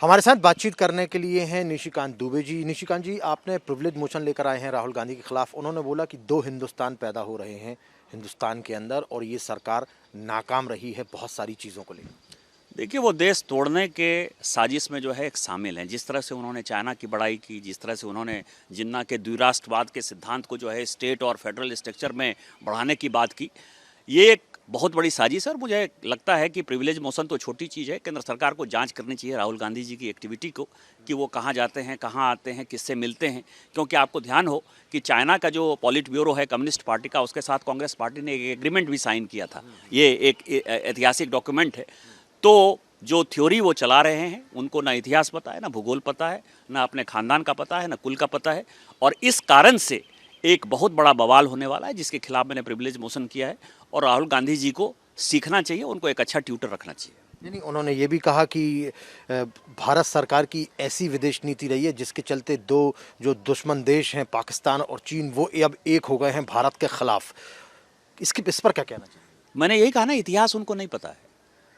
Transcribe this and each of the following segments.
हमारे साथ बातचीत करने के लिए हैं निशिकांत दुबे जी। निशिकांत जी, आपने प्रिविलेज मोशन लेकर आए हैं राहुल गांधी के खिलाफ। उन्होंने बोला कि दो हिंदुस्तान पैदा हो रहे हैं हिंदुस्तान के अंदर और ये सरकार नाकाम रही है बहुत सारी चीज़ों को लेकर। देखिए, वो देश तोड़ने के साजिश में जो है एक शामिल हैं। जिस तरह से उन्होंने चाइना की बड़ाई की, जिस तरह से उन्होंने जिन्ना के द्विराष्ट्रवाद के सिद्धांत को जो है स्टेट और फेडरल स्ट्रक्चर में बढ़ाने की बात की, ये एक बहुत बड़ी साजिश है। और मुझे लगता है कि प्रिविलेज मोशन तो छोटी चीज़ है। केंद्र सरकार को जांच करनी चाहिए राहुल गांधी जी की एक्टिविटी को, कि वो कहाँ जाते हैं, कहाँ आते हैं, किससे मिलते हैं। क्योंकि आपको ध्यान हो कि चाइना का जो पॉलिट ब्यूरो है कम्युनिस्ट पार्टी का, उसके साथ कांग्रेस पार्टी ने एक एग्रीमेंट भी साइन किया था। ये एक ऐतिहासिक डॉक्यूमेंट है। तो जो थ्योरी वो चला रहे हैं, उनको ना इतिहास पता है, ना भूगोल पता है, ना अपने खानदान का पता है, ना कुल का पता है। और इस कारण से एक बहुत बड़ा बवाल होने वाला है, जिसके खिलाफ मैंने प्रिविलेज मोशन किया है। और राहुल गांधी जी को सीखना चाहिए, उनको एक अच्छा ट्यूटर रखना चाहिए। नहीं, उन्होंने ये भी कहा कि भारत सरकार की ऐसी विदेश नीति रही है जिसके चलते दो जो दुश्मन देश हैं पाकिस्तान और चीन, वो अब एक हो गए हैं भारत के खिलाफ। इस पर क्या कहना चाहिए? मैंने यही कहा ना, इतिहास उनको नहीं पता है।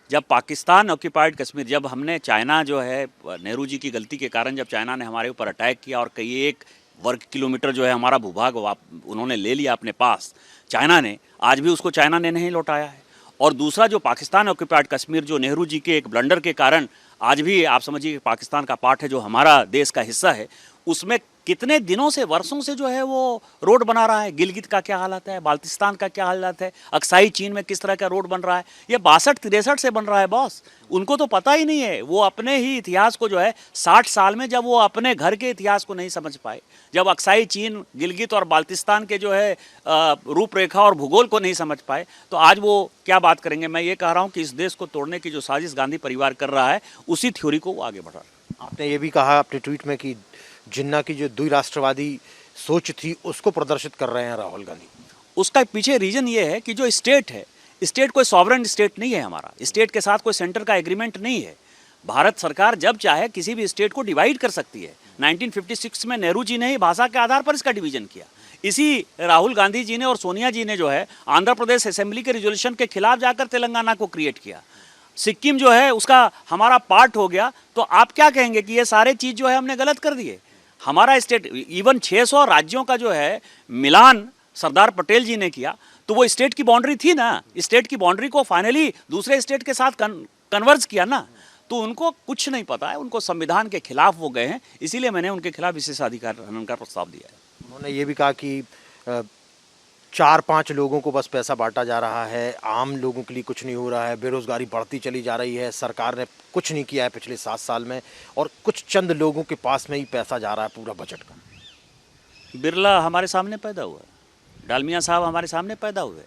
जब पाकिस्तान ऑक्यूपाइड कश्मीर, जब हमने चाइना जो है, नेहरू जी की गलती के कारण जब चाइना ने हमारे ऊपर अटैक किया और कई एक वर्ग किलोमीटर जो है हमारा भूभाग उन्होंने ले लिया अपने पास, चाइना ने, आज भी उसको चाइना ने नहीं लौटाया है। और दूसरा जो पाकिस्तान ऑक्यूपाइड कश्मीर, जो नेहरू जी के एक ब्लंडर के कारण आज भी आप समझिए पाकिस्तान का पार्ट है, जो हमारा देश का हिस्सा है, उसमें कितने दिनों से, वर्षों से जो है वो रोड बना रहा है। गिलगित का क्या हालत है, बाल्टिस्तान का क्या हालत है, अक्साई चीन में किस तरह का रोड बन रहा है। ये 62-63 से बन रहा है बॉस। उनको तो पता ही नहीं है। वो अपने ही इतिहास को जो है 60 साल में, जब वो अपने घर के इतिहास को नहीं समझ पाए, जब अक्साई चीन, गिलगित और बाल्टिस्तान के जो है रूपरेखा और भूगोल को नहीं समझ पाए, तो आज वो क्या बात करेंगे। मैं ये कह रहा हूँ कि इस देश को तोड़ने की जो साजिश गांधी परिवार कर रहा है, उसी थ्योरी को वो आगे बढ़ा रहा है। आपने ये भी कहा अपने ट्वीट में कि जिन्ना की जो द्विराष्ट्रवादी सोच थी उसको प्रदर्शित कर रहे हैं राहुल गांधी। उसका पीछे रीजन ये है कि जो स्टेट है, स्टेट कोई सॉवरेन स्टेट नहीं है। हमारा स्टेट के साथ कोई सेंटर का एग्रीमेंट नहीं है। भारत सरकार जब चाहे किसी भी स्टेट को डिवाइड कर सकती है। 1956 में नेहरू जी ने ही भाषा के आधार पर इसका डिवीजन किया। इसी राहुल गांधी जी ने और सोनिया जी ने जो है आंध्र प्रदेश असेंबली के रिजोल्यूशन के खिलाफ जाकर तेलंगाना को क्रिएट किया। सिक्किम जो है उसका हमारा पार्ट हो गया। तो आप क्या कहेंगे कि ये सारे चीज़ जो है हमने गलत कर दिए। हमारा स्टेट, इवन 600 राज्यों का जो है मिलान सरदार पटेल जी ने किया, तो वो स्टेट की बाउंड्री थी ना। स्टेट की बाउंड्री को फाइनली दूसरे स्टेट के साथ कन्वर्ज किया ना। तो उनको कुछ नहीं पता है, उनको संविधान के खिलाफ वो गए हैं। इसीलिए मैंने उनके खिलाफ विशेषाधिकार हनन का प्रस्ताव दिया है। उन्होंने ये भी कहा कि 4-5 लोगों को बस पैसा बांटा जा रहा है, आम लोगों के लिए कुछ नहीं हो रहा है, बेरोजगारी बढ़ती चली जा रही है, सरकार ने कुछ नहीं किया है पिछले 7 साल में, और कुछ चंद लोगों के पास में ही पैसा जा रहा है पूरा बजट का। बिरला हमारे सामने पैदा हुआ, डालमिया साहब हमारे सामने पैदा हुए,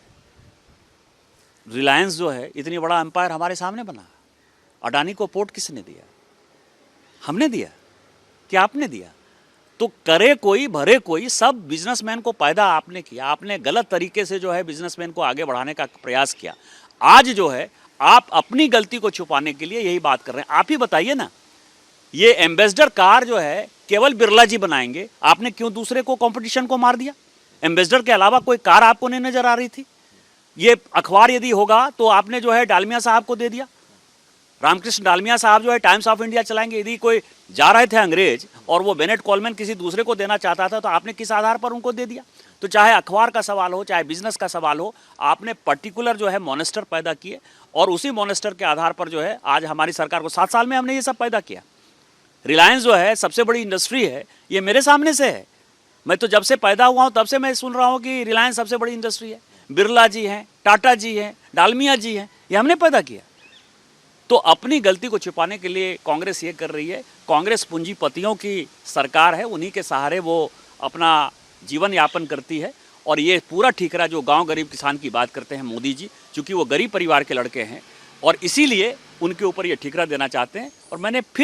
रिलायंस जो है इतनी बड़ा एम्पायर हमारे सामने बना। अडानी को पोर्ट किसने दिया? हमने दिया कि आपने दिया? तो करे कोई भरे कोई, सब बिजनेसमैन को पैदा आपने किया। आपने गलत तरीके से जो है बिजनेसमैन को आगे बढ़ाने का प्रयास किया। आज जो है आप अपनी गलती को छुपाने के लिए यही बात कर रहे हैं। आप ही बताइए ना, ये एम्बेसडर कार जो है केवल बिरला जी बनाएंगे, आपने क्यों दूसरे को कंपटीशन को मार दिया? एम्बेसडर के अलावा कोई कार आपको नहीं नजर आ रही थी? ये अखबार यदि होगा तो आपने जो है डालमिया साहब को दे दिया। रामकृष्ण डालमिया साहब जो है टाइम्स ऑफ इंडिया चलाएंगे। यदि कोई जा रहे थे अंग्रेज और वो बेनेट कोलमैन किसी दूसरे को देना चाहता था, तो आपने किस आधार पर उनको दे दिया? तो चाहे अखबार का सवाल हो, चाहे बिजनेस का सवाल हो, आपने पर्टिकुलर जो है मॉनेस्टर पैदा किए। और उसी मॉनेस्टर के आधार पर जो है आज हमारी सरकार को 7 साल में हमने ये सब पैदा किया। रिलायंस जो है सबसे बड़ी इंडस्ट्री है, ये मेरे सामने से है। मैं तो जब से पैदा हुआ हूँ तब से मैं सुन रहा हूँ कि रिलायंस सबसे बड़ी इंडस्ट्री है। बिरला जी हैं, टाटा जी हैं, डालमिया जी हैं, ये हमने पैदा किया। तो अपनी गलती को छुपाने के लिए कांग्रेस ये कर रही है। कांग्रेस पूंजीपतियों की सरकार है, उन्हीं के सहारे वो अपना जीवन यापन करती है। और ये पूरा ठीकरा जो गांव गरीब किसान की बात करते हैं मोदी जी, चूँकि वो गरीब परिवार के लड़के हैं और इसीलिए उनके ऊपर ये ठीकरा देना चाहते हैं। और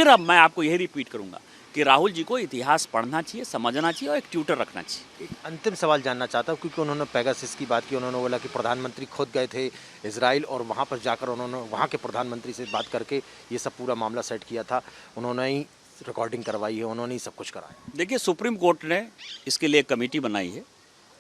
अब मैं आपको यही रिपीट करूँगा कि राहुल जी को इतिहास पढ़ना चाहिए, समझना चाहिए और एक ट्यूटर रखना चाहिए। एक अंतिम सवाल जानना चाहता हूँ, क्योंकि उन्होंने पेगासस की बात की। उन्होंने बोला कि प्रधानमंत्री खुद गए थे इजराइल और वहाँ पर जाकर उन्होंने वहाँ के प्रधानमंत्री से बात करके ये सब पूरा मामला सेट किया था। उन्होंने ही रिकॉर्डिंग करवाई है, उन्होंने ही सब कुछ कराया। देखिए, सुप्रीम कोर्ट ने इसके लिए एक कमेटी बनाई है।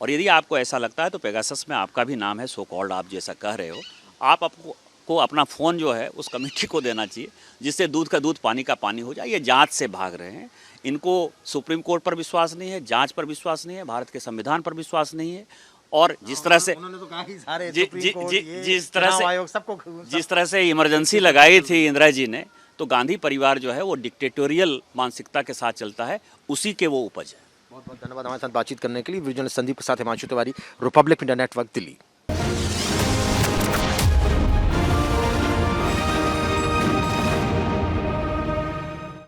और यदि आपको ऐसा लगता है तो पेगासस में आपका भी नाम है, सो कॉल्ड आप जैसा कह रहे हो, आप आपको को अपना फ़ोन जो है उस कमेटी को देना चाहिए, जिससे दूध का दूध पानी का पानी हो जाए। ये जांच से भाग रहे हैं, इनको सुप्रीम कोर्ट पर विश्वास नहीं है, जांच पर विश्वास नहीं है, भारत के संविधान पर विश्वास नहीं है। और जिस तरह से उन्होंने तो कहा कि सारे जि- सुप्रीम जि- कोर्ट, जि- ये जिस तरह चुनाव से आयोग सबको जिस तरह से इमरजेंसी लगाई थी इंदिरा जी ने, तो गांधी परिवार जो है वो डिक्टेटोरियल मानसिकता के साथ चलता है, उसी के वो उपज है। बहुत बहुत धन्यवाद हमारे साथ बातचीत करने के लिए। विजुअल संदीप के साथ Himanshu Tiwari, Republic India network, Delhi.